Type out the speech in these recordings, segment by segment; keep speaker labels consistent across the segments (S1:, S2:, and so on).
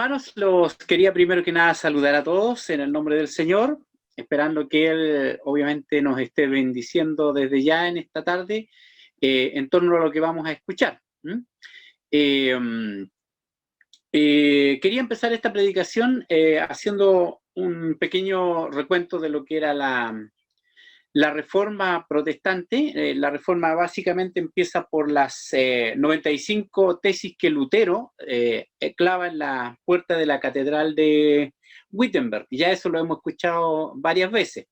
S1: Hermanos, los quería primero que nada saludar a todos en el nombre del Señor, esperando que Él obviamente nos esté bendiciendo desde ya en esta tarde en torno a lo que vamos a escuchar. Quería empezar esta predicación haciendo un pequeño recuento de lo que era la reforma protestante. La reforma básicamente empieza por las 95 tesis que Lutero clava en la puerta de la catedral de Wittenberg. Ya eso lo hemos escuchado varias veces.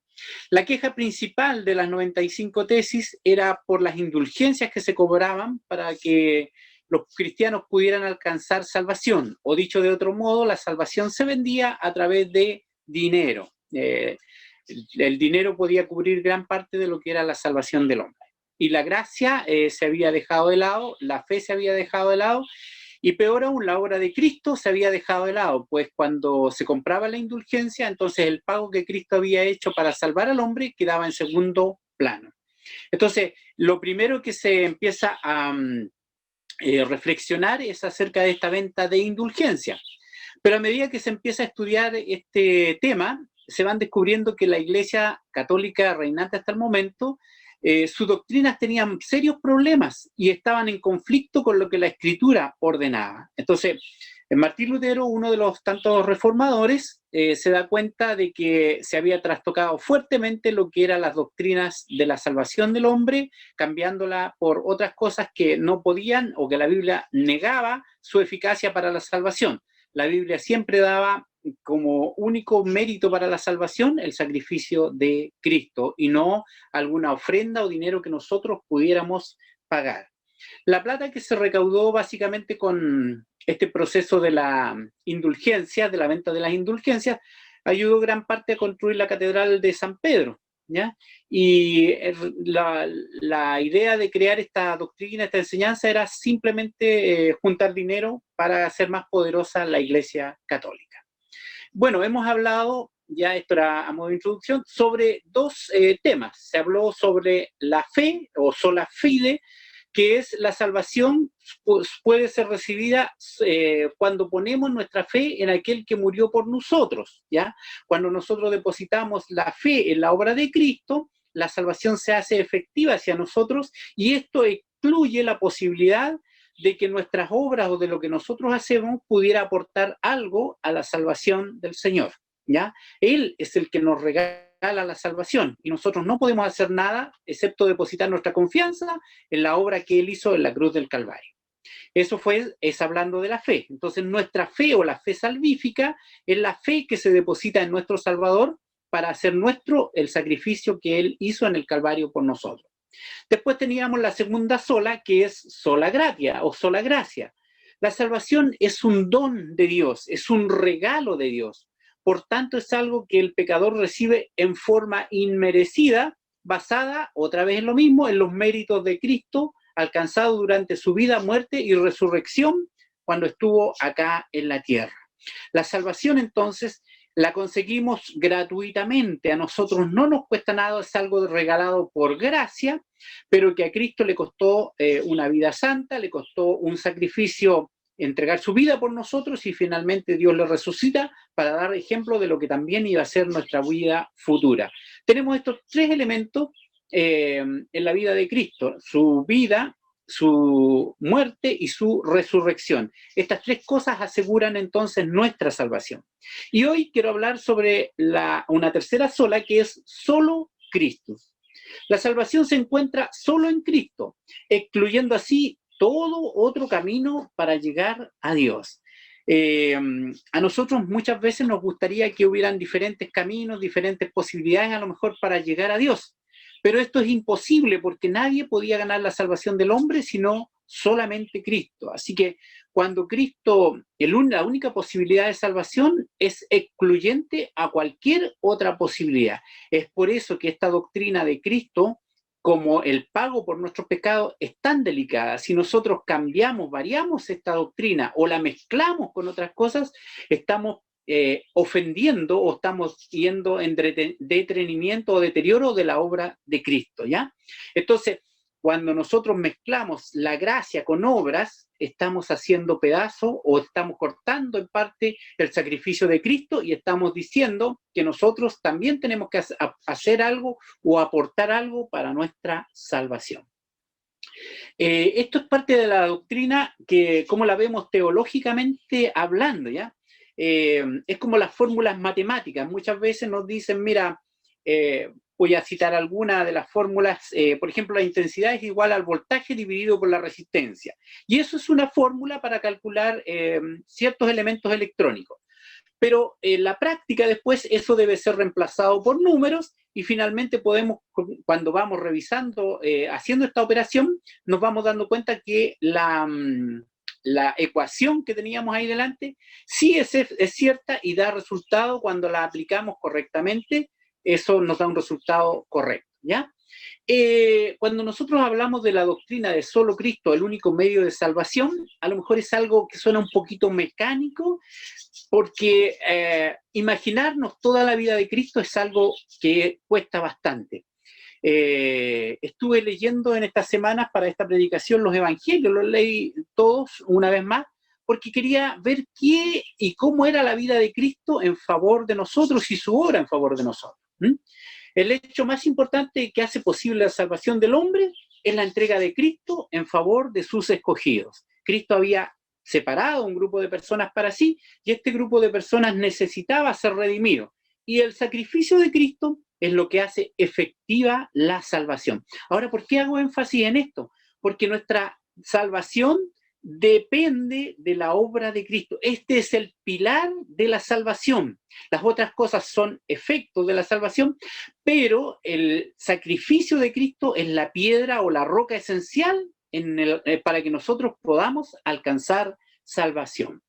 S1: La queja principal de las 95 tesis era por las indulgencias que se cobraban para que los cristianos pudieran alcanzar salvación, o dicho de otro modo, la salvación se vendía a través de dinero. El dinero podía cubrir gran parte de lo que era la salvación del hombre. Y la gracia se había dejado de lado, la fe se había dejado de lado, y peor aún, la obra de Cristo se había dejado de lado, pues cuando se compraba la indulgencia, entonces el pago que Cristo había hecho para salvar al hombre quedaba en segundo plano. Entonces, lo primero que se empieza a reflexionar es acerca de esta venta de indulgencia. Pero a medida que se empieza a estudiar este tema, se van descubriendo que la Iglesia Católica reinante hasta el momento, sus doctrinas tenían serios problemas y estaban en conflicto con lo que la Escritura ordenaba. Entonces, Martín Lutero, uno de los tantos reformadores, se da cuenta de que se había trastocado fuertemente lo que eran las doctrinas de la salvación del hombre, cambiándola por otras cosas que no podían o que la Biblia negaba su eficacia para la salvación. La Biblia siempre daba como único mérito para la salvación el sacrificio de Cristo y no alguna ofrenda o dinero que nosotros pudiéramos pagar. La plata que se recaudó básicamente con este proceso de la indulgencia, de la venta de las indulgencias, ayudó gran parte a construir la Catedral de San Pedro, ¿ya? Y la idea de crear esta doctrina, esta enseñanza, era simplemente juntar dinero para hacer más poderosa la Iglesia Católica. Bueno, hemos hablado, ya esto era a modo de introducción, sobre dos temas. Se habló sobre la fe o sola fide, que es la salvación, pues, puede ser recibida cuando ponemos nuestra fe en aquel que murió por nosotros, ¿ya? Cuando nosotros depositamos la fe en la obra de Cristo, la salvación se hace efectiva hacia nosotros y esto excluye la posibilidad de que nuestras obras o de lo que nosotros hacemos pudiera aportar algo a la salvación del Señor, ¿ya? Él es el que nos regala la salvación y nosotros no podemos hacer nada excepto depositar nuestra confianza en la obra que Él hizo en la cruz del Calvario. Eso es hablando de la fe. Entonces nuestra fe o la fe salvífica es la fe que se deposita en nuestro Salvador para hacer nuestro el sacrificio que Él hizo en el Calvario por nosotros. Después teníamos la segunda sola, que es sola gratia o sola gracia. La salvación es un don de Dios, es un regalo de Dios. Por tanto, es algo que el pecador recibe en forma inmerecida, basada, otra vez en lo mismo, en los méritos de Cristo, alcanzado durante su vida, muerte y resurrección, cuando estuvo acá en la tierra. La salvación, entonces, la conseguimos gratuitamente. A nosotros no nos cuesta nada, es algo regalado por gracia, pero que a Cristo le costó una vida santa, le costó un sacrificio, entregar su vida por nosotros, y finalmente Dios lo resucita para dar ejemplo de lo que también iba a ser nuestra vida futura. Tenemos estos tres elementos en la vida de Cristo: su vida, su muerte y su resurrección. Estas tres cosas aseguran entonces nuestra salvación. Y hoy quiero hablar sobre una tercera sola, que es solo Cristo. La salvación se encuentra solo en Cristo, excluyendo así todo otro camino para llegar a Dios. A nosotros muchas veces nos gustaría que hubieran diferentes caminos, diferentes posibilidades a lo mejor para llegar a Dios, pero esto es imposible porque nadie podía ganar la salvación del hombre sino solamente Cristo. Así que cuando Cristo, la única posibilidad de salvación, es excluyente a cualquier otra posibilidad. Es por eso que esta doctrina de Cristo, como el pago por nuestros pecados, es tan delicada. Si nosotros cambiamos, variamos esta doctrina o la mezclamos con otras cosas, estamos ofendiendo o estamos yendo en detrimento o deterioro de la obra de Cristo, ¿ya? Entonces, cuando nosotros mezclamos la gracia con obras, estamos haciendo pedazos o estamos cortando en parte el sacrificio de Cristo y estamos diciendo que nosotros también tenemos que hacer algo o aportar algo para nuestra salvación. Esto es parte de la doctrina que, como la vemos teológicamente hablando, ¿ya? Es como las fórmulas matemáticas. Muchas veces nos dicen, mira, voy a citar alguna de las fórmulas, por ejemplo, la intensidad es igual al voltaje dividido por la resistencia. Y eso es una fórmula para calcular ciertos elementos electrónicos. Pero en la práctica después eso debe ser reemplazado por números y finalmente podemos, cuando vamos revisando, haciendo esta operación, nos vamos dando cuenta que la ecuación que teníamos ahí delante sí es cierta y da resultado cuando la aplicamos correctamente, eso nos da un resultado correcto, ¿ya? Cuando nosotros hablamos de la doctrina de solo Cristo, el único medio de salvación, a lo mejor es algo que suena un poquito mecánico, porque imaginarnos toda la vida de Cristo es algo que cuesta bastante. Estuve leyendo en estas semanas para esta predicación los evangelios, los leí todos una vez más, porque quería ver qué y cómo era la vida de Cristo en favor de nosotros y su obra en favor de nosotros. El hecho más importante que hace posible la salvación del hombre es la entrega de Cristo en favor de sus escogidos. Cristo había separado un grupo de personas para sí y este grupo de personas necesitaba ser redimido. Y el sacrificio de Cristo es lo que hace efectiva la salvación. Ahora, ¿por qué hago énfasis en esto? Porque nuestra salvación depende de la obra de Cristo. Este es el pilar de la salvación. Las otras cosas son efectos de la salvación, pero el sacrificio de Cristo es la piedra o la roca esencial para que nosotros podamos alcanzar salvación.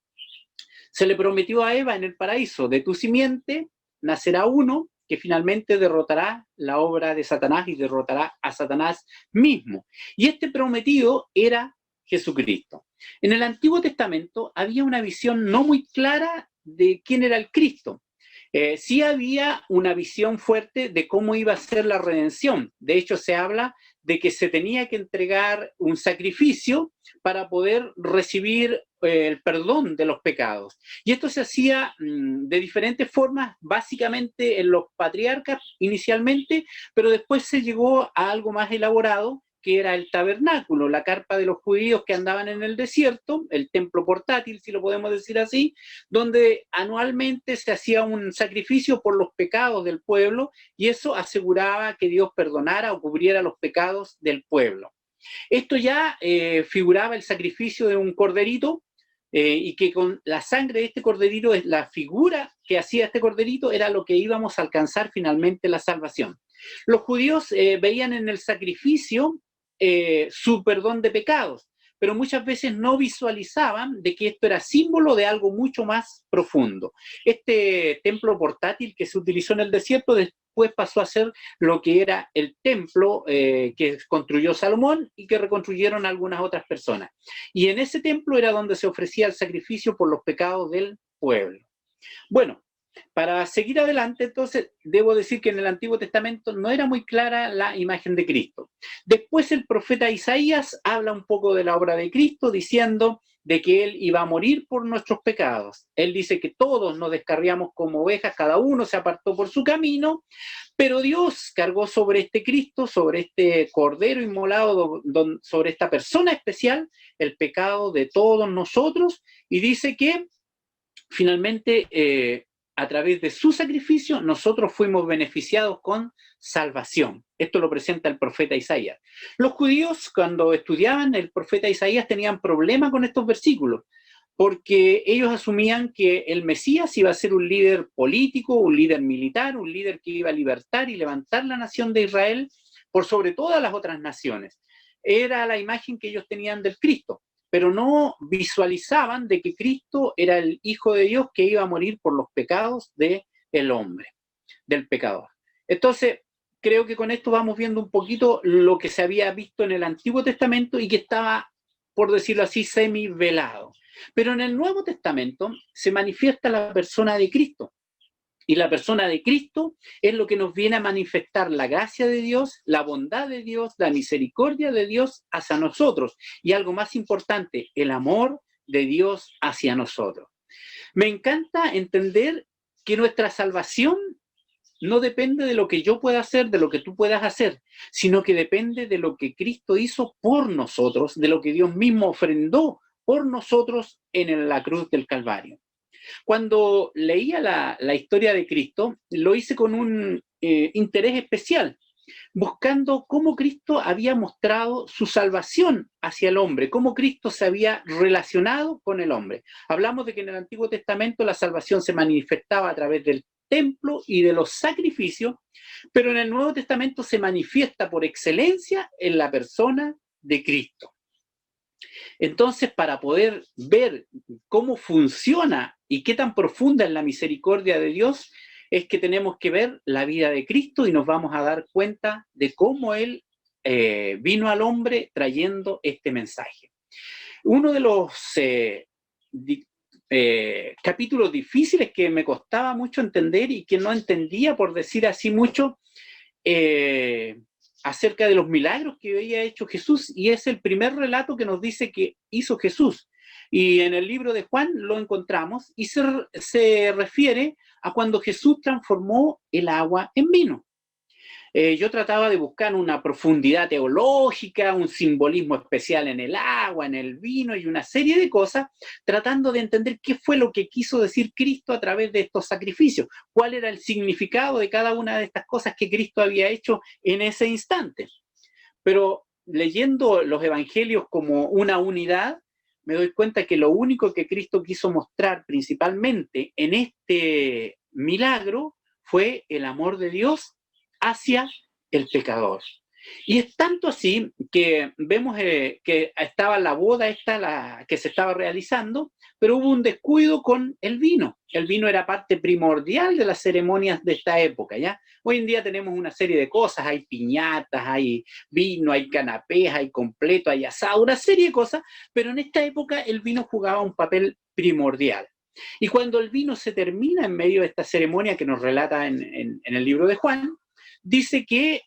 S1: Se le prometió a Eva en el paraíso, de tu simiente nacerá uno que finalmente derrotará la obra de Satanás y derrotará a Satanás mismo. Y este prometido era Jesucristo. En el Antiguo Testamento había una visión no muy clara de quién era el Cristo. Sí había una visión fuerte de cómo iba a ser la redención. De hecho, se habla de que se tenía que entregar un sacrificio para poder recibir el perdón de los pecados. Y esto se hacía de diferentes formas, básicamente en los patriarcas inicialmente, pero después se llegó a algo más elaborado, que era el tabernáculo, la carpa de los judíos que andaban en el desierto, el templo portátil, si lo podemos decir así, donde anualmente se hacía un sacrificio por los pecados del pueblo y eso aseguraba que Dios perdonara o cubriera los pecados del pueblo. Esto ya figuraba el sacrificio de un corderito y que con la sangre de este corderito, la figura que hacía este corderito era lo que íbamos a alcanzar finalmente la salvación. Los judíos veían en el sacrificio su perdón de pecados, pero muchas veces no visualizaban de que esto era símbolo de algo mucho más profundo. Este templo portátil que se utilizó en el desierto después pasó a ser lo que era el templo que construyó Salomón y que reconstruyeron algunas otras personas. Y en ese templo era donde se ofrecía el sacrificio por los pecados del pueblo. Bueno, para seguir adelante, entonces, debo decir que en el Antiguo Testamento no era muy clara la imagen de Cristo. Después el profeta Isaías habla un poco de la obra de Cristo, diciendo de que Él iba a morir por nuestros pecados. Él dice que todos nos descarriamos como ovejas, cada uno se apartó por su camino, pero Dios cargó sobre este Cristo, sobre este Cordero inmolado, sobre esta persona especial, el pecado de todos nosotros, y dice que finalmente a través de su sacrificio, nosotros fuimos beneficiados con salvación. Esto lo presenta el profeta Isaías. Los judíos, cuando estudiaban el profeta Isaías, tenían problema con estos versículos, porque ellos asumían que el Mesías iba a ser un líder político, un líder militar, un líder que iba a libertar y levantar la nación de Israel por sobre todas las otras naciones. Era la imagen que ellos tenían del Cristo, pero no visualizaban de que Cristo era el Hijo de Dios que iba a morir por los pecados del hombre, del pecador. Entonces, creo que con esto vamos viendo un poquito lo que se había visto en el Antiguo Testamento y que estaba, por decirlo así, semi-velado. Pero en el Nuevo Testamento se manifiesta la persona de Cristo. Y la persona de Cristo es lo que nos viene a manifestar la gracia de Dios, la bondad de Dios, la misericordia de Dios hacia nosotros. Y algo más importante, el amor de Dios hacia nosotros. Me encanta entender que nuestra salvación no depende de lo que yo pueda hacer, de lo que tú puedas hacer, sino que depende de lo que Cristo hizo por nosotros, de lo que Dios mismo ofrendó por nosotros en la cruz del Calvario. Cuando leía la historia de Cristo, lo hice con un interés especial, buscando cómo Cristo había mostrado su salvación hacia el hombre, cómo Cristo se había relacionado con el hombre. Hablamos de que en el Antiguo Testamento la salvación se manifestaba a través del templo y de los sacrificios, pero en el Nuevo Testamento se manifiesta por excelencia en la persona de Cristo. Entonces, para poder ver cómo funciona y qué tan profunda es la misericordia de Dios, es que tenemos que ver la vida de Cristo y nos vamos a dar cuenta de cómo Él vino al hombre trayendo este mensaje. Uno de los capítulos difíciles que me costaba mucho entender y que no entendía, por decir así mucho, acerca de los milagros que había hecho Jesús, y es el primer relato que nos dice que hizo Jesús. Y en el libro de Juan lo encontramos y se refiere a cuando Jesús transformó el agua en vino. Yo trataba de buscar una profundidad teológica, un simbolismo especial en el agua, en el vino y una serie de cosas, tratando de entender qué fue lo que quiso decir Cristo a través de estos sacrificios, cuál era el significado de cada una de estas cosas que Cristo había hecho en ese instante. Pero leyendo los evangelios como una unidad, me doy cuenta que lo único que Cristo quiso mostrar principalmente en este milagro fue el amor de Dios hacia el pecador. Y es tanto así que vemos que estaba la boda esta que se estaba realizando, pero hubo un descuido con el vino. El vino era parte primordial de las ceremonias de esta época, ¿ya? Hoy en día tenemos una serie de cosas, hay piñatas, hay vino, hay canapés, hay completo, hay asado, una serie de cosas, pero en esta época el vino jugaba un papel primordial. Y cuando el vino se termina en medio de esta ceremonia que nos relata en el libro de Juan, dice que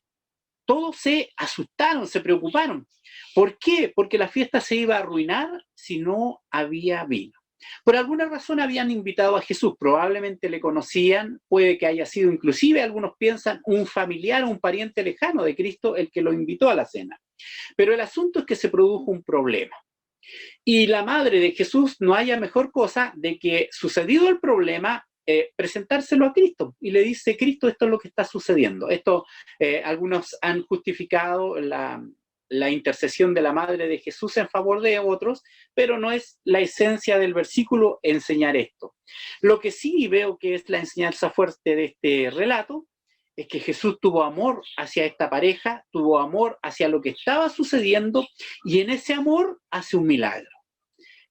S1: todos se asustaron, se preocuparon. ¿Por qué? Porque la fiesta se iba a arruinar si no había vino. Por alguna razón habían invitado a Jesús, probablemente le conocían, puede que haya sido inclusive, algunos piensan, un familiar, un pariente lejano de Cristo el que lo invitó a la cena. Pero el asunto es que se produjo un problema. Y la madre de Jesús no haya mejor cosa de que, sucedido el problema, presentárselo a Cristo y le dice: Cristo, esto es lo que está sucediendo. Esto, algunos han justificado la intercesión de la madre de Jesús en favor de otros, pero no es la esencia del versículo enseñar esto. Lo que sí veo que es la enseñanza fuerte de este relato es que Jesús tuvo amor hacia esta pareja, tuvo amor hacia lo que estaba sucediendo, y en ese amor hace un milagro,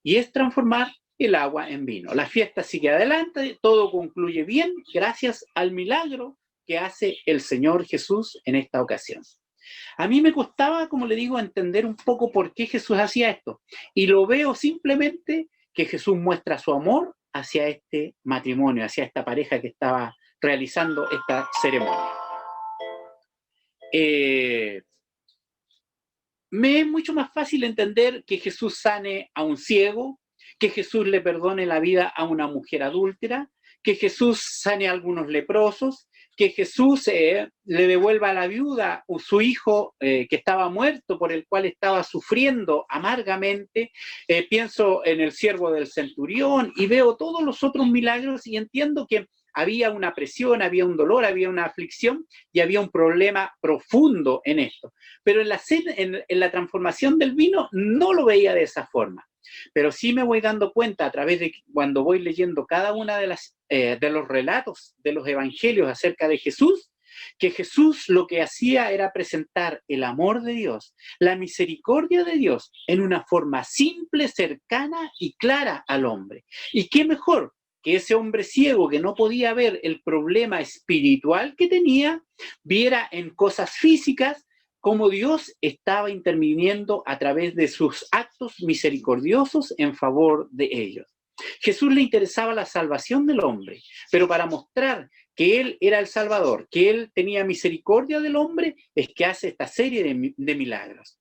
S1: y es transformar el agua en vino. La fiesta sigue adelante, todo concluye bien gracias al milagro que hace el Señor Jesús en esta ocasión. A mí me costaba, como le digo, entender un poco por qué Jesús hacía esto, y lo veo simplemente que Jesús muestra su amor hacia este matrimonio, hacia esta pareja que estaba realizando esta ceremonia. Me es mucho más fácil entender que Jesús sane a un ciego, que Jesús le perdone la vida a una mujer adúltera, que Jesús sane a algunos leprosos, que Jesús le devuelva a la viuda su hijo que estaba muerto, por el cual estaba sufriendo amargamente. Pienso en el siervo del centurión y veo todos los otros milagros y entiendo que había una presión, había un dolor, había una aflicción y había un problema profundo en esto. Pero en la transformación del vino no lo veía de esa forma. Pero sí me voy dando cuenta a través de cuando voy leyendo cada una de los relatos de los evangelios acerca de Jesús, que Jesús lo que hacía era presentar el amor de Dios, la misericordia de Dios en una forma simple, cercana y clara al hombre. ¿Y qué mejor que ese hombre ciego que no podía ver el problema espiritual que tenía, viera en cosas físicas cómo Dios estaba interviniendo a través de sus actos misericordiosos en favor de ellos? Jesús le interesaba la salvación del hombre, pero para mostrar que Él era el Salvador, que Él tenía misericordia del hombre, es que hace esta serie de milagros.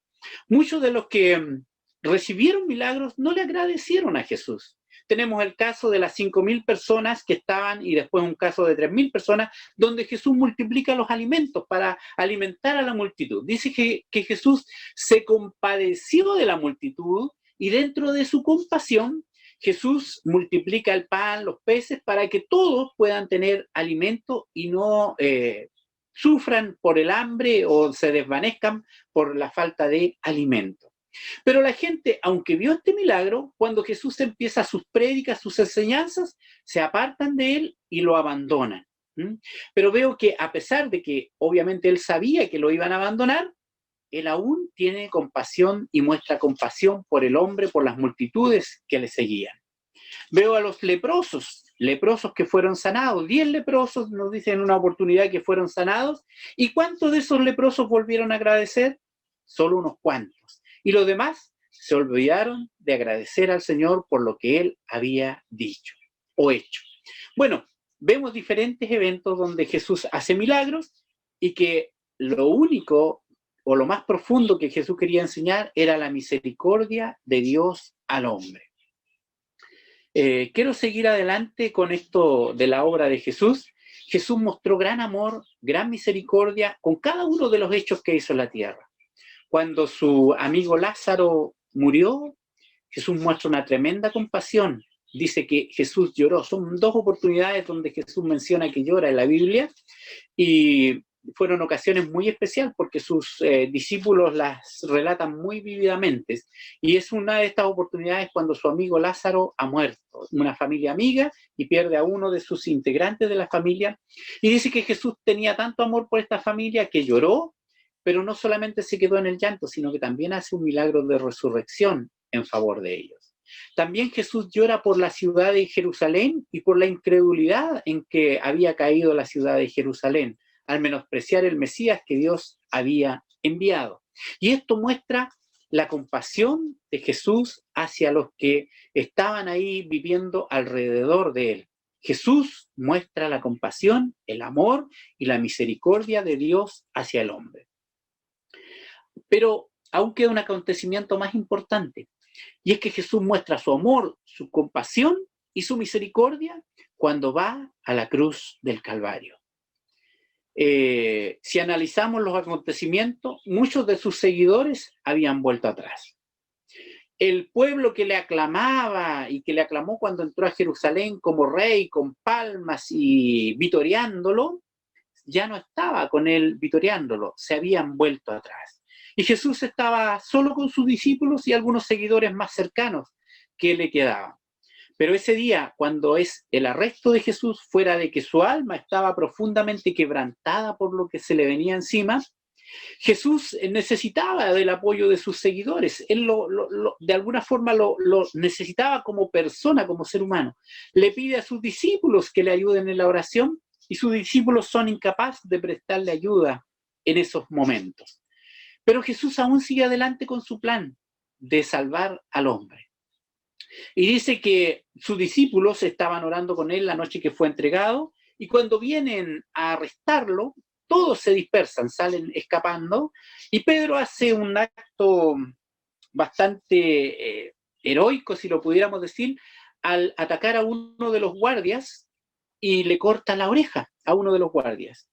S1: Muchos de los que recibieron milagros no le agradecieron a Jesús. Tenemos el caso de las 5.000 personas que estaban, y después un caso de 3.000 personas, donde Jesús multiplica los alimentos para alimentar a la multitud. Dice que Jesús se compadeció de la multitud, y dentro de su compasión, Jesús multiplica el pan, los peces, para que todos puedan tener alimento y no sufran por el hambre o se desvanezcan por la falta de alimento. Pero la gente, aunque vio este milagro, cuando Jesús empieza sus prédicas, sus enseñanzas, se apartan de él y lo abandonan. Pero veo que a pesar de que obviamente él sabía que lo iban a abandonar, él aún tiene compasión y muestra compasión por el hombre, por las multitudes que le seguían. Veo a los leprosos que fueron sanados. 10 leprosos nos dicen en una oportunidad que fueron sanados. ¿Y cuántos de esos leprosos volvieron a agradecer? Solo unos cuantos. Y los demás se olvidaron de agradecer al Señor por lo que Él había dicho o hecho. Bueno, vemos diferentes eventos donde Jesús hace milagros y que lo único o lo más profundo que Jesús quería enseñar era la misericordia de Dios al hombre. Quiero seguir adelante con esto de la obra de Jesús. Jesús mostró gran amor, gran misericordia con cada uno de los hechos que hizo en la tierra. Cuando su amigo Lázaro murió, Jesús muestra una tremenda compasión. Dice que Jesús lloró. Son 2 oportunidades donde Jesús menciona que llora en la Biblia, y fueron ocasiones muy especiales porque sus discípulos las relatan muy vívidamente. Y es una de estas oportunidades cuando su amigo Lázaro ha muerto, una familia amiga, y pierde a uno de sus integrantes de la familia. Y dice que Jesús tenía tanto amor por esta familia que lloró, pero no solamente se quedó en el llanto, sino que también hace un milagro de resurrección en favor de ellos. También Jesús llora por la ciudad de Jerusalén y por la incredulidad en que había caído la ciudad de Jerusalén al menospreciar el Mesías que Dios había enviado. Y esto muestra la compasión de Jesús hacia los que estaban ahí viviendo alrededor de él. Jesús muestra la compasión, el amor y la misericordia de Dios hacia el hombre. Pero aún queda un acontecimiento más importante, y es que Jesús muestra su amor, su compasión y su misericordia cuando va a la cruz del Calvario. Si analizamos los acontecimientos, muchos de sus seguidores habían vuelto atrás. El pueblo que le aclamaba y que le aclamó cuando entró a Jerusalén como rey, con palmas y vitoreándolo, ya no estaba con él vitoreándolo, se habían vuelto atrás. Y Jesús estaba solo con sus discípulos y algunos seguidores más cercanos que le quedaban. Pero ese día, cuando es el arresto de Jesús, fuera de que su alma estaba profundamente quebrantada por lo que se le venía encima, Jesús necesitaba del apoyo de sus seguidores. Él de alguna forma lo necesitaba como persona, como ser humano. Le pide a sus discípulos que le ayuden en la oración, y sus discípulos son incapaces de prestarle ayuda en esos momentos. Pero Jesús aún sigue adelante con su plan de salvar al hombre. Y dice que sus discípulos estaban orando con él la noche que fue entregado, y cuando vienen a arrestarlo, todos se dispersan, salen escapando, y Pedro hace un acto bastante heroico, si lo pudiéramos decir, al atacar a uno de los guardias y le corta la oreja a uno de los guardias.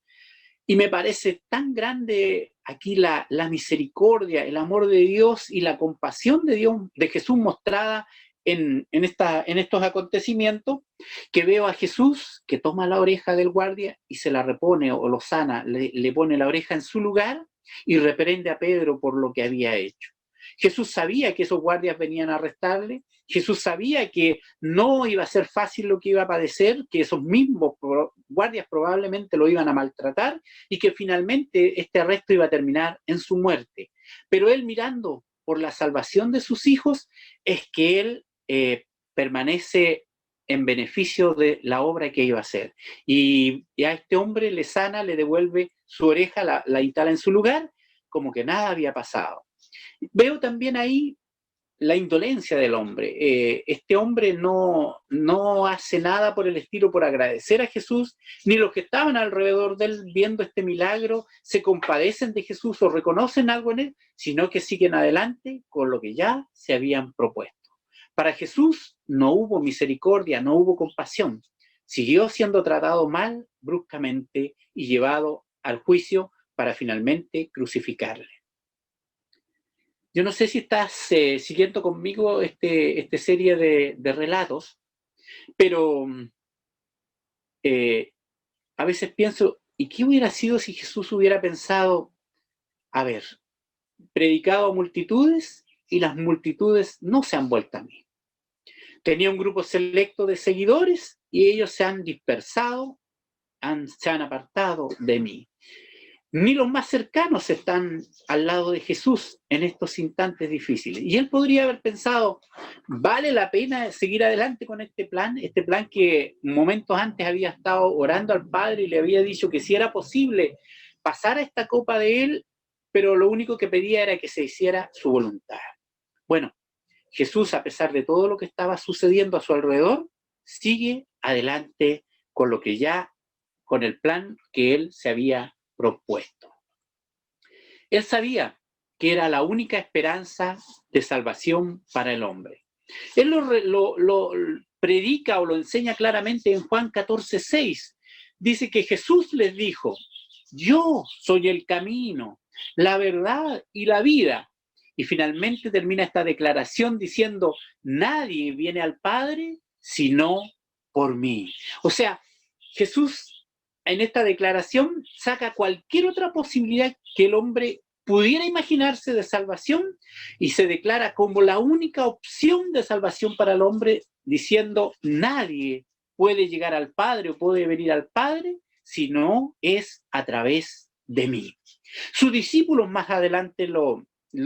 S1: Y me parece tan grande aquí la misericordia, el amor de Dios y la compasión de Dios, de Jesús mostrada en estos acontecimientos, que veo a Jesús que toma la oreja del guardia y se la repone o lo sana, le pone la oreja en su lugar y reprende a Pedro por lo que había hecho. Jesús sabía que esos guardias venían a arrestarle. Jesús sabía que no iba a ser fácil lo que iba a padecer, que esos mismos guardias probablemente lo iban a maltratar y que finalmente este arresto iba a terminar en su muerte. Pero él, mirando por la salvación de sus hijos, es que él permanece en beneficio de la obra que iba a hacer. Y a este hombre le sana, le devuelve su oreja, la instala en su lugar, como que nada había pasado. Veo también ahí la indolencia del hombre. Este hombre no hace nada por el estilo por agradecer a Jesús, ni los que estaban alrededor de él viendo este milagro se compadecen de Jesús o reconocen algo en él, sino que siguen adelante con lo que ya se habían propuesto. Para Jesús no hubo misericordia, no hubo compasión. Siguió siendo tratado mal, bruscamente, y llevado al juicio para finalmente crucificarle. Yo no sé si estás siguiendo conmigo esta serie de relatos, pero a veces pienso, ¿y qué hubiera sido si Jesús hubiera pensado, a ver, predicado a multitudes y las multitudes no se han vuelto a mí? Tenía un grupo selecto de seguidores y ellos se han dispersado, se han apartado de mí. Ni los más cercanos están al lado de Jesús en estos instantes difíciles. Y él podría haber pensado, ¿vale la pena seguir adelante con este plan que momentos antes había estado orando al Padre y le había dicho que si era posible pasar a esta copa de él, pero lo único que pedía era que se hiciera su voluntad? Bueno, Jesús, a pesar de todo lo que estaba sucediendo a su alrededor, sigue adelante con lo que ya, con el plan que él se había propuesto. Él sabía que era la única esperanza de salvación para el hombre. Él lo predica o lo enseña claramente en Juan 14:6. Dice que Jesús les dijo, yo soy el camino, la verdad y la vida. Y finalmente termina esta declaración diciendo, nadie viene al Padre sino por mí. O sea, Jesús en esta declaración saca cualquier otra posibilidad que el hombre pudiera imaginarse de salvación y se declara como la única opción de salvación para el hombre, diciendo, nadie puede llegar al Padre o puede venir al Padre si no es a través de mí. Sus discípulos más adelante lo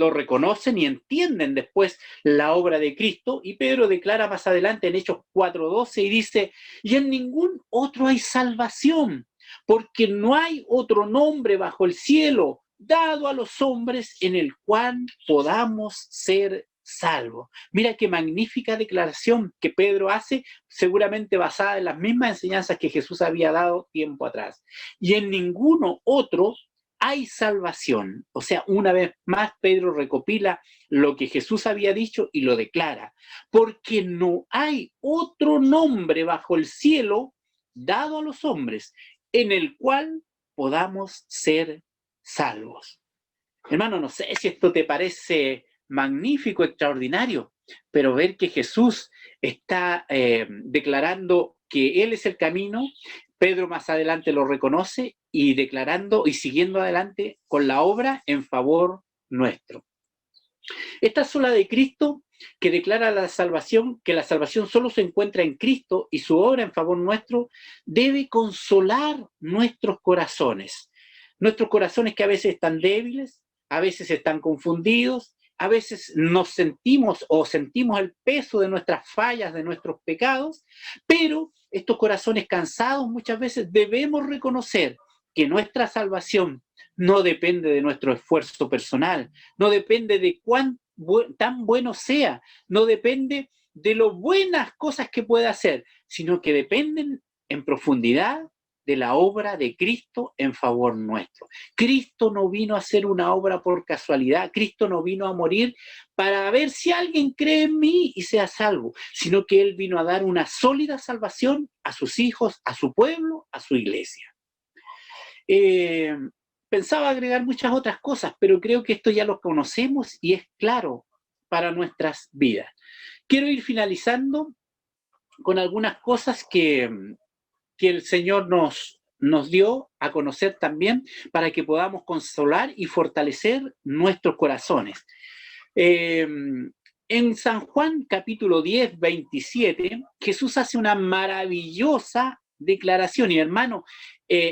S1: reconocen y entienden después la obra de Cristo, y Pedro declara más adelante en Hechos 4:12 y dice, y en ningún otro hay salvación, porque no hay otro nombre bajo el cielo dado a los hombres en el cual podamos ser salvos. Mira qué magnífica declaración que Pedro hace, seguramente basada en las mismas enseñanzas que Jesús había dado tiempo atrás. Y en ninguno otro hay salvación. O sea, una vez más Pedro recopila lo que Jesús había dicho y lo declara. Porque no hay otro nombre bajo el cielo dado a los hombres en el cual podamos ser salvos. Hermano, no sé si esto te parece magnífico, extraordinario, pero ver que Jesús está declarando que Él es el camino, Pedro más adelante lo reconoce y declarando y siguiendo adelante con la obra en favor nuestro. Esta sola de Cristo que declara la salvación, que la salvación solo se encuentra en Cristo y su obra en favor nuestro, debe consolar nuestros corazones. Nuestros corazones que a veces están débiles, a veces están confundidos, a veces nos sentimos el peso de nuestras fallas, de nuestros pecados, pero estos corazones cansados muchas veces debemos reconocer que nuestra salvación no depende de nuestro esfuerzo personal, no depende de tan bueno sea, no depende de lo buenas cosas que pueda hacer, sino que dependen en profundidad de la obra de Cristo en favor nuestro. Cristo no vino a hacer una obra por casualidad, Cristo no vino a morir para ver si alguien cree en mí y sea salvo, sino que Él vino a dar una sólida salvación a sus hijos, a su pueblo, a su iglesia. Pensaba agregar muchas otras cosas, pero creo que esto ya lo conocemos y es claro para nuestras vidas. Quiero ir finalizando con algunas cosas que el Señor nos dio a conocer también para que podamos consolar y fortalecer nuestros corazones. En San Juan capítulo 10, 27, Jesús hace una maravillosa declaración. Y hermano,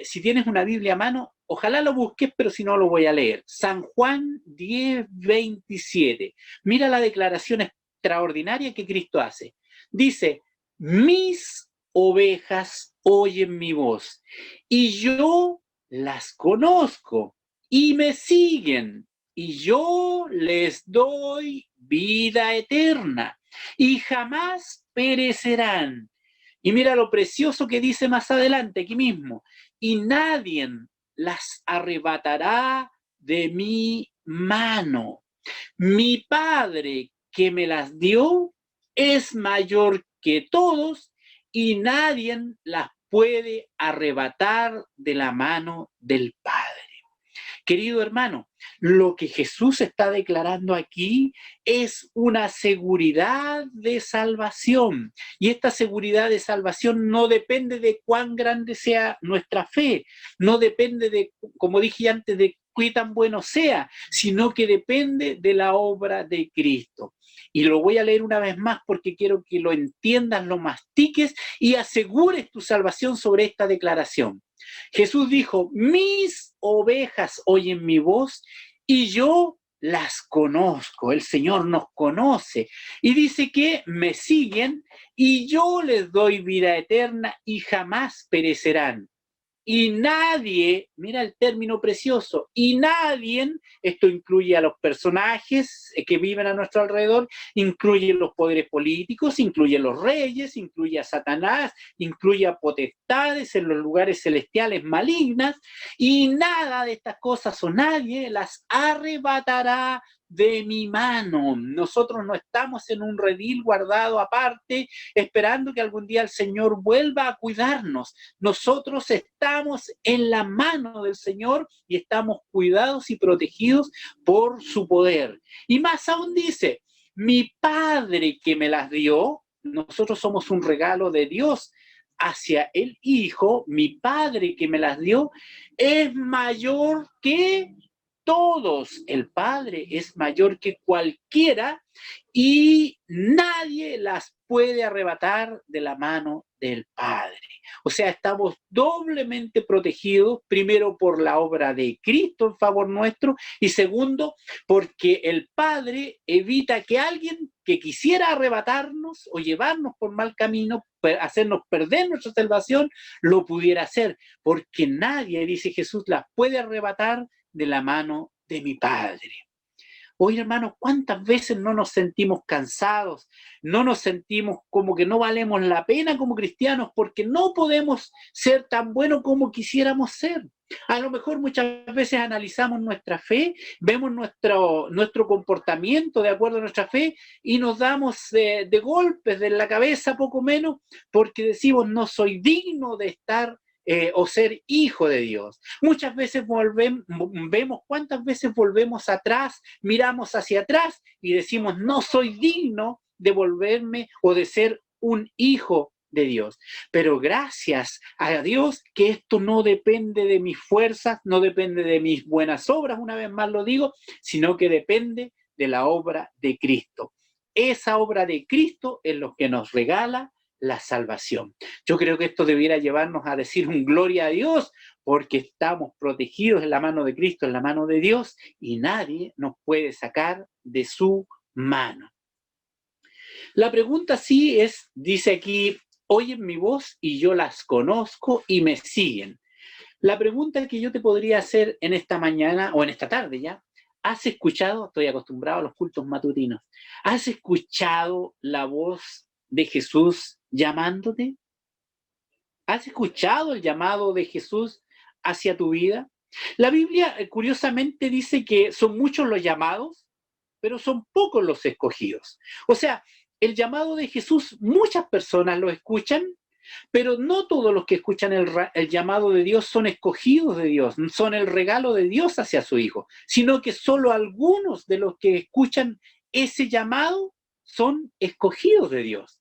S1: si tienes una Biblia a mano, ojalá lo busques, pero si no lo voy a leer. San Juan 10, 27. Mira la declaración extraordinaria que Cristo hace. Dice, mis ovejas oyen mi voz y yo las conozco y me siguen. y yo les doy vida eterna, y jamás perecerán. Y mira lo precioso que dice más adelante, aquí mismo, y nadie las arrebatará de mi mano. Mi Padre que me las dio es mayor que todos y nadie las puede arrebatar de la mano del Padre. Querido hermano, lo que Jesús está declarando aquí es una seguridad de salvación. Y esta seguridad de salvación no depende de cuán grande sea nuestra fe, no depende de, como dije antes, de qué tan bueno sea, sino que depende de la obra de Cristo. Y lo voy a leer una vez más porque quiero que lo entiendas, lo mastiques y asegures tu salvación sobre esta declaración. Jesús dijo, mis ovejas oyen mi voz y yo las conozco. El Señor nos conoce y dice que me siguen y yo les doy vida eterna y jamás perecerán. Y nadie, mira el término precioso, y nadie, esto incluye a los personajes que viven a nuestro alrededor, incluye los poderes políticos, incluye los reyes, incluye a Satanás, incluye a potestades en los lugares celestiales malignas, y nada de estas cosas o nadie las arrebatará de mi mano. Nosotros no estamos en un redil guardado aparte, esperando que algún día el Señor vuelva a cuidarnos. Nosotros estamos en la mano del Señor y estamos cuidados y protegidos por su poder. Y más aún dice, mi Padre que me las dio, nosotros somos un regalo de Dios hacia el Hijo, mi Padre que me las dio, es mayor que todos. El Padre es mayor que cualquiera y nadie las puede arrebatar de la mano del Padre. O sea, estamos doblemente protegidos, primero por la obra de Cristo en favor nuestro y segundo, porque el Padre evita que alguien que quisiera arrebatarnos o llevarnos por mal camino, hacernos perder nuestra salvación, lo pudiera hacer, porque nadie, dice Jesús, las puede arrebatar de la mano de mi Padre. Hoy, hermanos, ¿cuántas veces no nos sentimos cansados? No nos sentimos como que no valemos la pena como cristianos porque no podemos ser tan buenos como quisiéramos ser. A lo mejor muchas veces analizamos nuestra fe, vemos nuestro comportamiento de acuerdo a nuestra fe y nos damos de golpes de la cabeza poco menos porque decimos no soy digno de estar o ser hijo de Dios. Muchas veces vemos cuántas veces volvemos atrás, miramos hacia atrás y decimos, no soy digno de volverme o de ser un hijo de Dios. Pero gracias a Dios que esto no depende de mis fuerzas, no depende de mis buenas obras, una vez más lo digo, sino que depende de la obra de Cristo. Esa obra de Cristo es lo que nos regala la salvación. Yo creo que esto debiera llevarnos a decir un gloria a Dios, porque estamos protegidos en la mano de Cristo, en la mano de Dios, y nadie nos puede sacar de su mano. La pregunta sí es, dice aquí, oyen mi voz y yo las conozco y me siguen. La pregunta que yo te podría hacer en esta mañana o en esta tarde ya, ¿has escuchado? Estoy acostumbrado a los cultos matutinos. ¿Has escuchado la voz de Jesús llamándote? ¿Has escuchado el llamado de Jesús hacia tu vida? La Biblia, curiosamente, dice que son muchos los llamados, pero son pocos los escogidos. O sea, el llamado de Jesús, muchas personas lo escuchan, pero no todos los que escuchan el llamado de Dios son escogidos de Dios, son el regalo de Dios hacia su Hijo, sino que solo algunos de los que escuchan ese llamado son escogidos de Dios.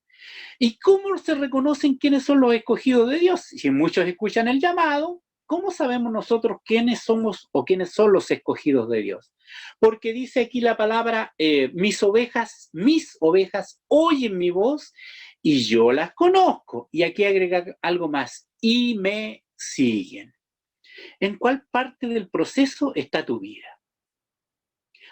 S1: ¿Y cómo se reconocen quiénes son los escogidos de Dios? Si muchos escuchan el llamado, ¿cómo sabemos nosotros quiénes somos o quiénes son los escogidos de Dios? Porque dice aquí la palabra, mis ovejas oyen mi voz y yo las conozco. Y aquí agrega algo más, y me siguen. ¿En cuál parte del proceso está tu vida?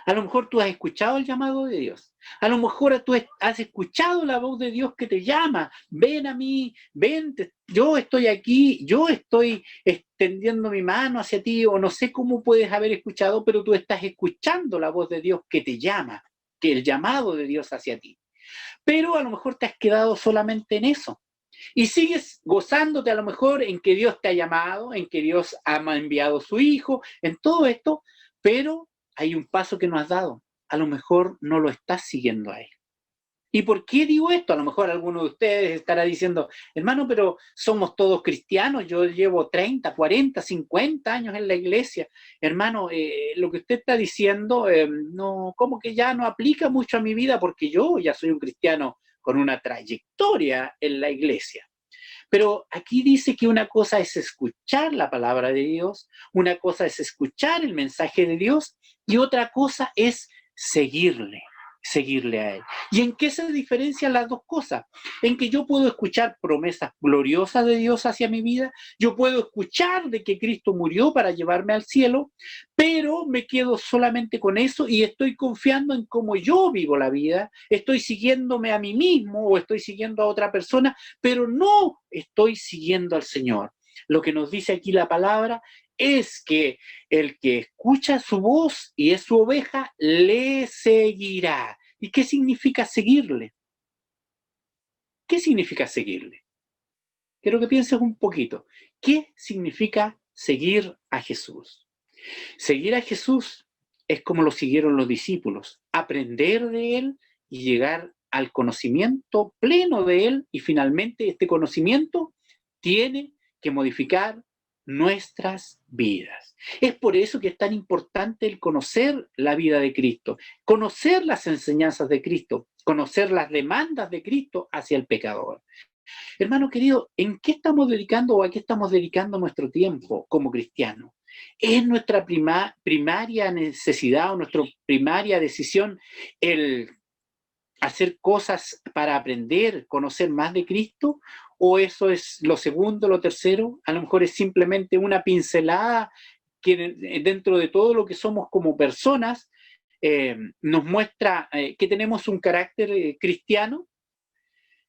S1: A lo mejor tú has escuchado el llamado de Dios. A lo mejor tú has escuchado la voz de Dios que te llama. Ven a mí, ven, yo estoy aquí, yo estoy extendiendo mi mano hacia ti, o no sé cómo puedes haber escuchado, pero tú estás escuchando la voz de Dios que te llama, que el llamado de Dios hacia ti. Pero a lo mejor te has quedado solamente en eso. Y sigues gozándote a lo mejor en que Dios te ha llamado, en que Dios ha enviado a su Hijo, en todo esto, pero hay un paso que no has dado. A lo mejor no lo estás siguiendo a Él. ¿Y por qué digo esto? A lo mejor alguno de ustedes estará diciendo, hermano, pero somos todos cristianos, yo llevo 30, 40, 50 años en la iglesia. Hermano, lo que usted está diciendo, no, como que ya no aplica mucho a mi vida porque yo ya soy un cristiano con una trayectoria en la iglesia. Pero aquí dice que una cosa es escuchar la palabra de Dios, una cosa es escuchar el mensaje de Dios y otra cosa es seguirle a Él. ¿Y en qué se diferencian las dos cosas? En que yo puedo escuchar promesas gloriosas de Dios hacia mi vida, yo puedo escuchar de que Cristo murió para llevarme al cielo, pero me quedo solamente con eso y estoy confiando en cómo yo vivo la vida, estoy siguiéndome a mí mismo o estoy siguiendo a otra persona, pero no estoy siguiendo al Señor. Lo que nos dice aquí la palabra es que el que escucha su voz y es su oveja, le seguirá. ¿Y qué significa seguirle? ¿Qué significa seguirle? Quiero que pienses un poquito. ¿Qué significa seguir a Jesús? Seguir a Jesús es como lo siguieron los discípulos, aprender de Él y llegar al conocimiento pleno de Él, y finalmente este conocimiento tiene que modificar nuestras vidas. Es por eso que es tan importante el conocer la vida de Cristo, conocer las enseñanzas de Cristo, conocer las demandas de Cristo hacia el pecador. Hermano querido, ¿en qué estamos dedicando o a qué estamos dedicando nuestro tiempo como cristianos? ¿Es nuestra primaria necesidad o nuestra primaria decisión el hacer cosas para aprender, conocer más de Cristo? ¿O eso es lo segundo, lo tercero? A lo mejor es simplemente una pincelada que dentro de todo lo que somos como personas nos muestra que tenemos un carácter cristiano.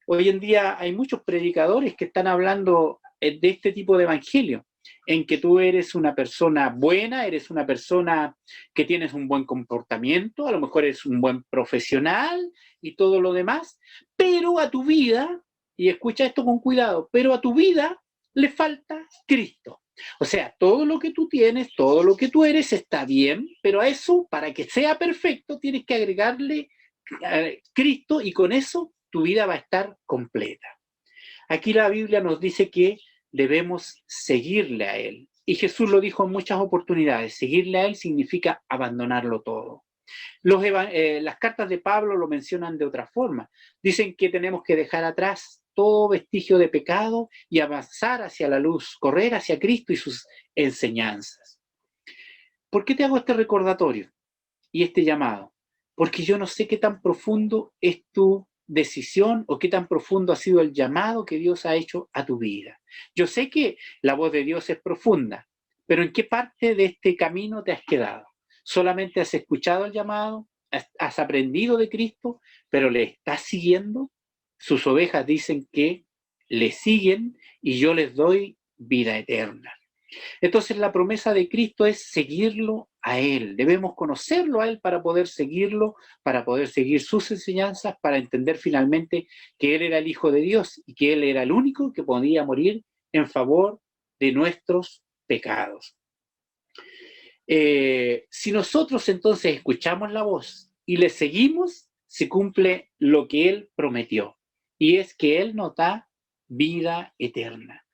S1: Hoy en día hay muchos predicadores que están hablando de este tipo de evangelio, en que tú eres una persona buena, eres una persona que tienes un buen comportamiento, a lo mejor eres un buen profesional y todo lo demás, pero a tu vida, y escucha esto con cuidado, pero a tu vida le falta Cristo. O sea, todo lo que tú tienes, todo lo que tú eres está bien, pero a eso, para que sea perfecto, tienes que agregarle Cristo, y con eso tu vida va a estar completa. Aquí la Biblia nos dice que debemos seguirle a Él. Y Jesús lo dijo en muchas oportunidades. Seguirle a Él significa abandonarlo todo. Las cartas de Pablo lo mencionan de otra forma. Dicen que tenemos que dejar atrás todo vestigio de pecado y avanzar hacia la luz, correr hacia Cristo y sus enseñanzas. ¿Por qué te hago este recordatorio y este llamado? Porque yo no sé qué tan profundo es tu decisión o qué tan profundo ha sido el llamado que Dios ha hecho a tu vida. Yo sé que la voz de Dios es profunda, pero ¿en qué parte de este camino te has quedado? ¿Solamente has escuchado el llamado? ¿Has aprendido de Cristo, pero le estás siguiendo? Sus ovejas dicen que le siguen y yo les doy vida eterna. Entonces la promesa de Cristo es seguirlo a Él. Debemos conocerlo a Él para poder seguirlo, para poder seguir sus enseñanzas, para entender finalmente que Él era el Hijo de Dios y que Él era el único que podía morir en favor de nuestros pecados. Si nosotros entonces escuchamos la voz y le seguimos, se cumple lo que Él prometió, y es que Él nos da vida eterna.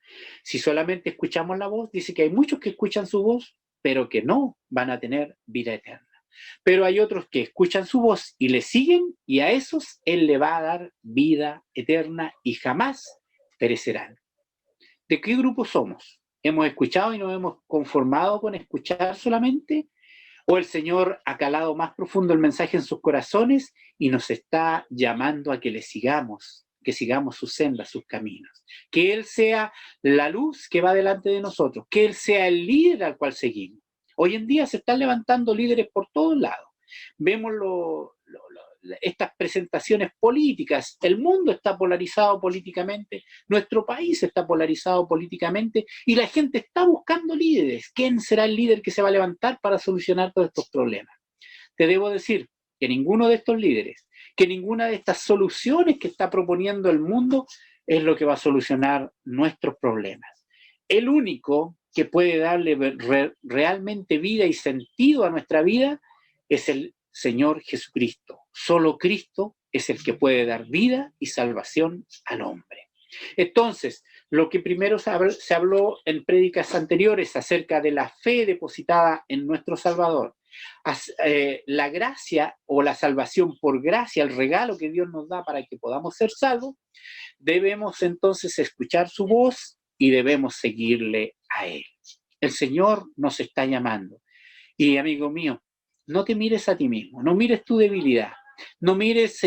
S1: Si solamente escuchamos la voz, dice que hay muchos que escuchan su voz, pero que no van a tener vida eterna. Pero hay otros que escuchan su voz y le siguen, y a esos Él le va a dar vida eterna y jamás perecerán. ¿De qué grupo somos? ¿Hemos escuchado y nos hemos conformado con escuchar solamente? ¿O el Señor ha calado más profundo el mensaje en sus corazones y nos está llamando a que le sigamos, que sigamos sus sendas, sus caminos? Que Él sea la luz que va delante de nosotros, que Él sea el líder al cual seguimos. Hoy en día se están levantando líderes por todos lados, Vemos estas presentaciones políticas. El mundo está polarizado políticamente, nuestro país está polarizado políticamente y la gente está buscando líderes. ¿Quién será el líder que se va a levantar para solucionar todos estos problemas? Te debo decir que ninguno de estos líderes, que ninguna de estas soluciones que está proponiendo el mundo es lo que va a solucionar nuestros problemas. El único que puede darle realmente vida y sentido a nuestra vida es el Señor Jesucristo. Solo Cristo es el que puede dar vida y salvación al hombre. Entonces, lo que primero se habló en prédicas anteriores acerca de la fe depositada en nuestro Salvador, la gracia o la salvación por gracia, el regalo que Dios nos da para que podamos ser salvos, debemos entonces escuchar su voz y debemos seguirle a Él. El Señor nos está llamando. Y amigo mío, no te mires a ti mismo, no mires tu debilidad, no mires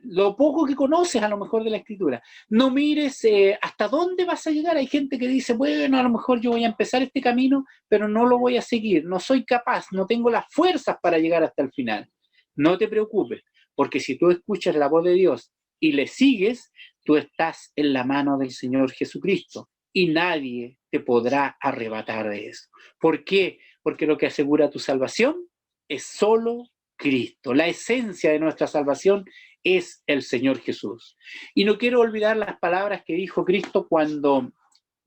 S1: lo poco que conoces a lo mejor de la Escritura, no mires hasta dónde vas a llegar. Hay gente que dice, bueno, a lo mejor yo voy a empezar este camino, pero no lo voy a seguir, no soy capaz, no tengo las fuerzas para llegar hasta el final. No te preocupes, porque si tú escuchas la voz de Dios y le sigues, tú estás en la mano del Señor Jesucristo y nadie te podrá arrebatar de eso. ¿Por qué? Porque lo que asegura tu salvación es solo Cristo. La esencia de nuestra salvación es el Señor Jesús. Y no quiero olvidar las palabras que dijo Cristo cuando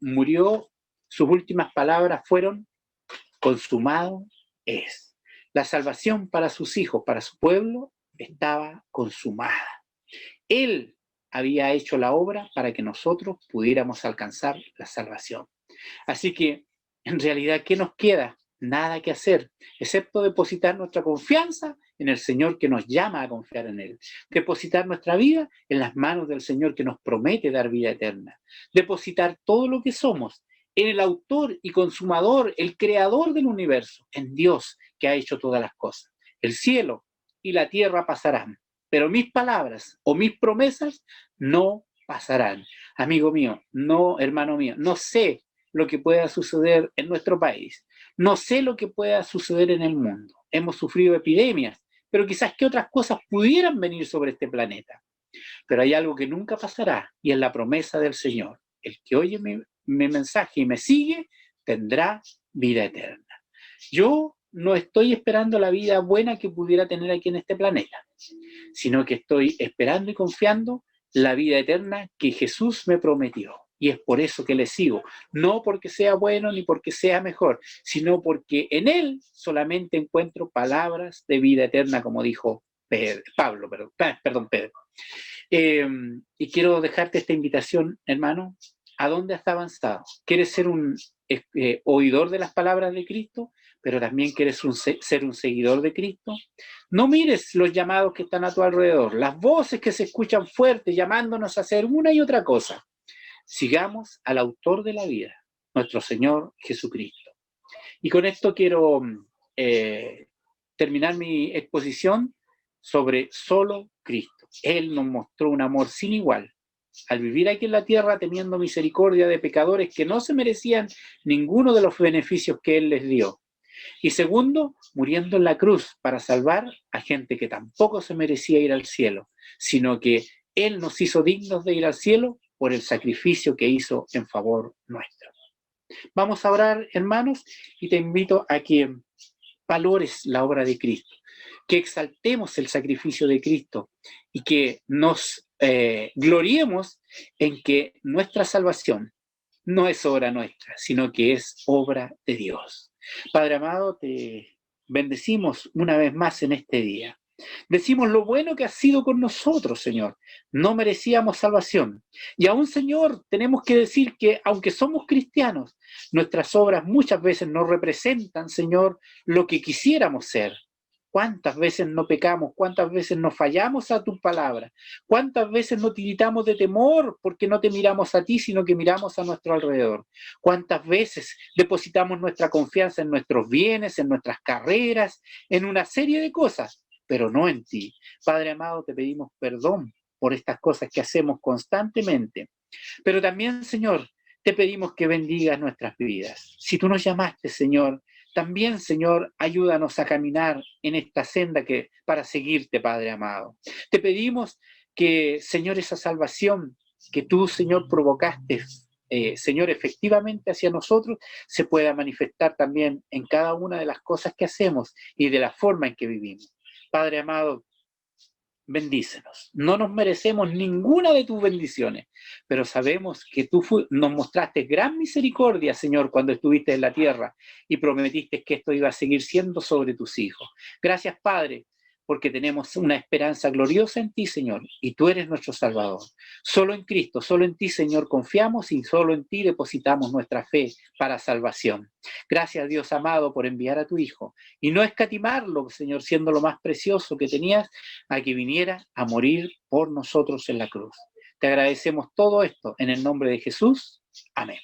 S1: murió. Sus últimas palabras fueron: consumado es. La salvación para sus hijos, para su pueblo, estaba consumada. Él había hecho la obra para que nosotros pudiéramos alcanzar la salvación. Así que, en realidad, ¿qué nos queda? Nada que hacer, excepto depositar nuestra confianza en el Señor que nos llama a confiar en Él. Depositar nuestra vida en las manos del Señor que nos promete dar vida eterna. Depositar todo lo que somos en el autor y consumador, el creador del universo, en Dios que ha hecho todas las cosas. El cielo y la tierra pasarán, pero mis palabras o mis promesas no pasarán. Amigo mío, no, hermano mío, no sé lo que pueda suceder en nuestro país. No sé lo que pueda suceder en el mundo. Hemos sufrido epidemias, pero quizás que otras cosas pudieran venir sobre este planeta. Pero hay algo que nunca pasará y es la promesa del Señor. El que oye mi mensaje y me sigue tendrá vida eterna. Yo no estoy esperando la vida buena que pudiera tener aquí en este planeta, sino que estoy esperando y confiando la vida eterna que Jesús me prometió. Y es por eso que le sigo, no porque sea bueno ni porque sea mejor, sino porque en Él solamente encuentro palabras de vida eterna, como dijo Pedro. Y quiero dejarte esta invitación, hermano. ¿A dónde has avanzado? ¿Quieres ser un oidor de las palabras de Cristo, pero también quieres ser un seguidor de Cristo? No mires los llamados que están a tu alrededor, las voces que se escuchan fuertes llamándonos a hacer una y otra cosa. Sigamos al autor de la vida, nuestro Señor Jesucristo. Y con esto quiero terminar mi exposición sobre solo Cristo. Él nos mostró un amor sin igual al vivir aquí en la tierra teniendo misericordia de pecadores que no se merecían ninguno de los beneficios que Él les dio. Y segundo, muriendo en la cruz para salvar a gente que tampoco se merecía ir al cielo, sino que Él nos hizo dignos de ir al cielo por el sacrificio que hizo en favor nuestro. Vamos a orar, hermanos, y te invito a que valores la obra de Cristo, que exaltemos el sacrificio de Cristo y que nos gloriemos en que nuestra salvación no es obra nuestra, sino que es obra de Dios. Padre amado, te bendecimos una vez más en este día. Decimos lo bueno que has sido con nosotros, Señor. No merecíamos salvación. Y aún, Señor, tenemos que decir que aunque somos cristianos, nuestras obras muchas veces no representan, Señor, lo que quisiéramos ser. ¿Cuántas veces no pecamos? ¿Cuántas veces no fallamos a tu palabra? ¿Cuántas veces no tiritamos de temor porque no te miramos a ti, sino que miramos a nuestro alrededor? ¿Cuántas veces depositamos nuestra confianza en nuestros bienes, en nuestras carreras, en una serie de cosas, pero no en ti? Padre amado, te pedimos perdón por estas cosas que hacemos constantemente. Pero también, Señor, te pedimos que bendigas nuestras vidas. Si tú nos llamaste, Señor, También, Señor, ayúdanos a caminar en esta senda para seguirte, Padre amado. Te pedimos que, Señor, esa salvación que tú, Señor, provocaste, Señor, efectivamente hacia nosotros, se pueda manifestar también en cada una de las cosas que hacemos y de la forma en que vivimos. Padre amado, bendícenos. No nos merecemos ninguna de tus bendiciones, pero sabemos que tú nos mostraste gran misericordia, Señor, cuando estuviste en la tierra y prometiste que esto iba a seguir siendo sobre tus hijos. Gracias, Padre, porque tenemos una esperanza gloriosa en ti, Señor, y tú eres nuestro Salvador. Solo en Cristo, solo en ti, Señor, confiamos y solo en ti depositamos nuestra fe para salvación. Gracias, Dios amado, por enviar a tu Hijo y no escatimarlo, Señor, siendo lo más precioso que tenías, a que viniera a morir por nosotros en la cruz. Te agradecemos todo esto en el nombre de Jesús. Amén.